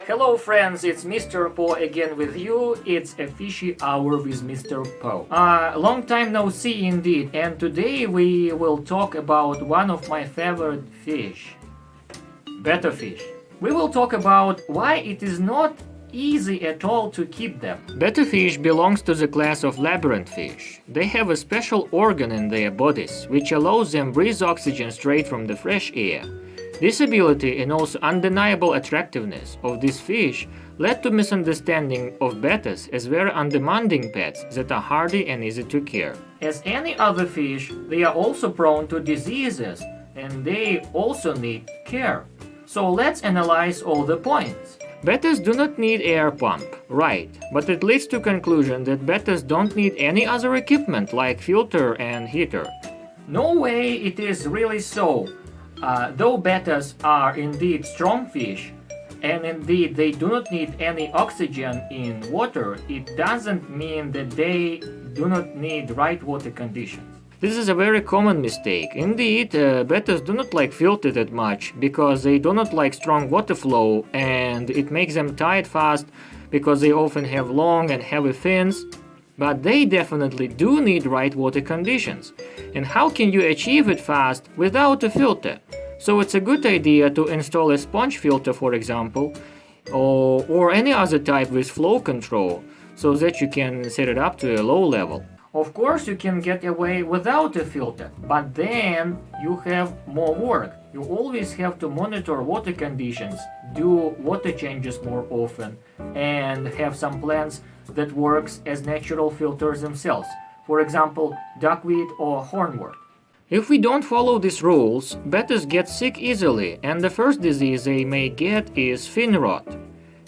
Hello friends, it's Mr.Po again with you. It's a Fishy Hour with Mr.Po. Long time no see indeed, and today we will talk about one of my favorite fish, Betta fish. We will talk about why it is not easy at all to keep them. Betta fish belongs to the class of labyrinth fish. They have a special organ in their bodies which allows them breathe oxygen straight from the fresh air. This ability and also undeniable attractiveness of this fish led to misunderstanding of bettas as very undemanding pets that are hardy and easy to care. As any other fish, they are also prone to diseases and they also need care. So let's analyze all the points. Bettas do not need air pump, right, but it leads to conclusion that bettas don't need any other equipment like filter and heater. No way it is really so. Though bettas are indeed strong fish, and indeed they do not need any oxygen in water, it doesn't mean that they do not need right water conditions. This is a very common mistake. Indeed, bettas do not like filter that much because they do not like strong water flow and it makes them tired fast because they often have long and heavy fins. But they definitely do need right water conditions. And how can you achieve it fast without a filter? So it's a good idea to install a sponge filter, for example, or any other type with flow control, so that you can set it up to a low level. Of course you can get away without a filter, but then you have more work. You always have to monitor water conditions, do water changes more often, and have some plants that works as natural filters themselves, for example, duckweed or hornwort. If we don't follow these rules, bettas get sick easily, and the first disease they may get is fin rot.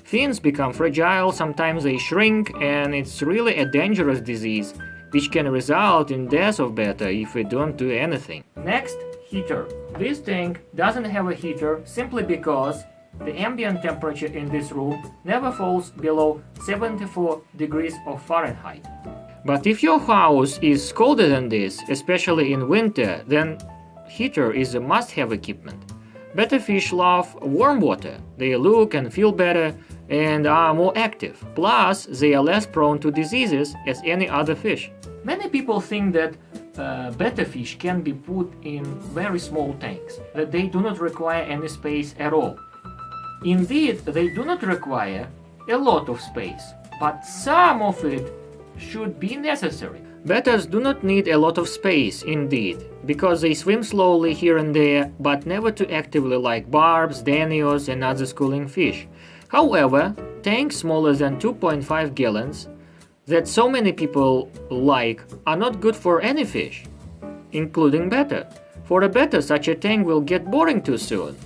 Fins become fragile, sometimes they shrink, and it's really a dangerous disease, which can result in death of betta if we don't do anything. Next, heater. This tank doesn't have a heater simply because the ambient temperature in this room never falls below 74 degrees of Fahrenheit. But if your house is colder than this, especially in winter, then heater is a must-have equipment. Betta fish love warm water. They look and feel better and are more active. Plus, they are less prone to diseases as any other fish. Many people think that betta fish can be put in very small tanks, that they do not require any space at all. Indeed, they do not require a lot of space, but some of it should be necessary. Bettas do not need a lot of space, indeed, because they swim slowly here and there, but never too actively like barbs, danios, and other schooling fish. However, tanks smaller than 2.5 gallons that so many people like are not good for any fish, including betta. For a betta, such a tank will get boring too soon.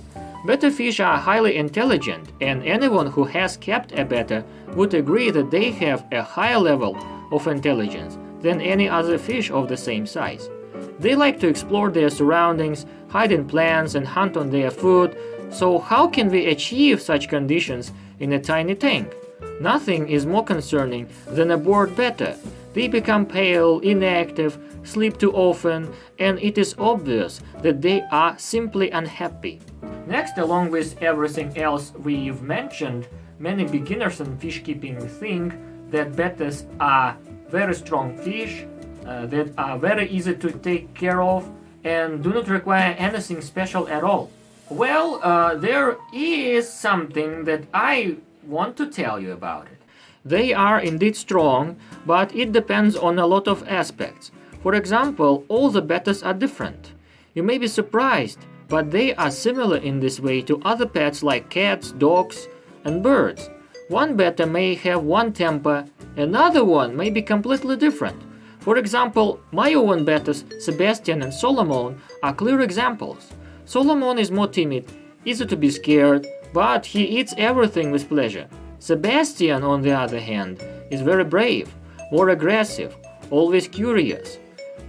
Betta fish are highly intelligent, and anyone who has kept a betta would agree that they have a higher level of intelligence than any other fish of the same size. They like to explore their surroundings, hide in plants, and hunt on their food. So how can we achieve such conditions in a tiny tank? Nothing is more concerning than a bored betta. They become pale, inactive, sleep too often, and it is obvious that they are simply unhappy. Next, along with everything else we've mentioned, many beginners in fish keeping think that bettas are very strong fish, that are very easy to take care of, and do not require anything special at all. Well, there is something that I want to tell you about it. They are indeed strong, but it depends on a lot of aspects. For example, all the bettas are different. You may be surprised, but they are similar in this way to other pets like cats, dogs, and birds. One betta may have one temper, another one may be completely different. For example, my own bettas, Sebastian and Solomon, are clear examples. Solomon is more timid, easy to be scared, but he eats everything with pleasure. Sebastian, on the other hand, is very brave, more aggressive, always curious,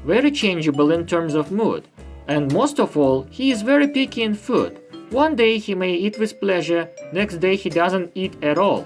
very changeable in terms of mood, and most of all, he is very picky in food. One day he may eat with pleasure, next day he doesn't eat at all.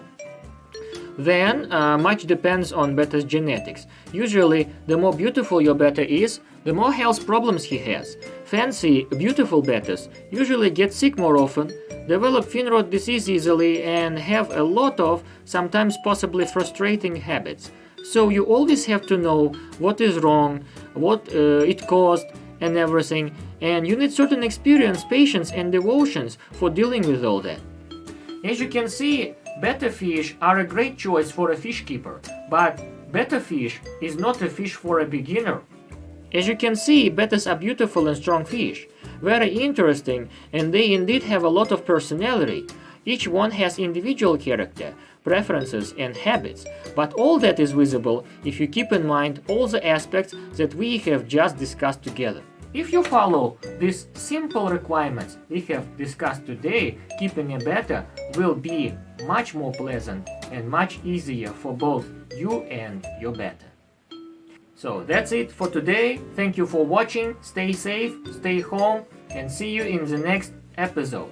Then, much depends on betta's genetics. Usually, the more beautiful your betta is, the more health problems he has. Fancy, beautiful bettas usually get sick more often, develop fin-rot disease easily, and have a lot of, sometimes possibly frustrating habits. So you always have to know what is wrong, what it caused, and everything, and you need certain experience, patience, and devotions for dealing with all that. As you can see, betta fish are a great choice for a fish keeper, but betta fish is not a fish for a beginner. As you can see, bettas are beautiful and strong fish, very interesting, and they indeed have a lot of personality. Each one has individual character, preferences, and habits, but all that is visible if you keep in mind all the aspects that we have just discussed together. If you follow these simple requirements we have discussed today, keeping a betta will be much more pleasant and much easier for both you and your betta. So that's it for today. Thank you for watching. Stay safe, stay home, and see you in the next episode.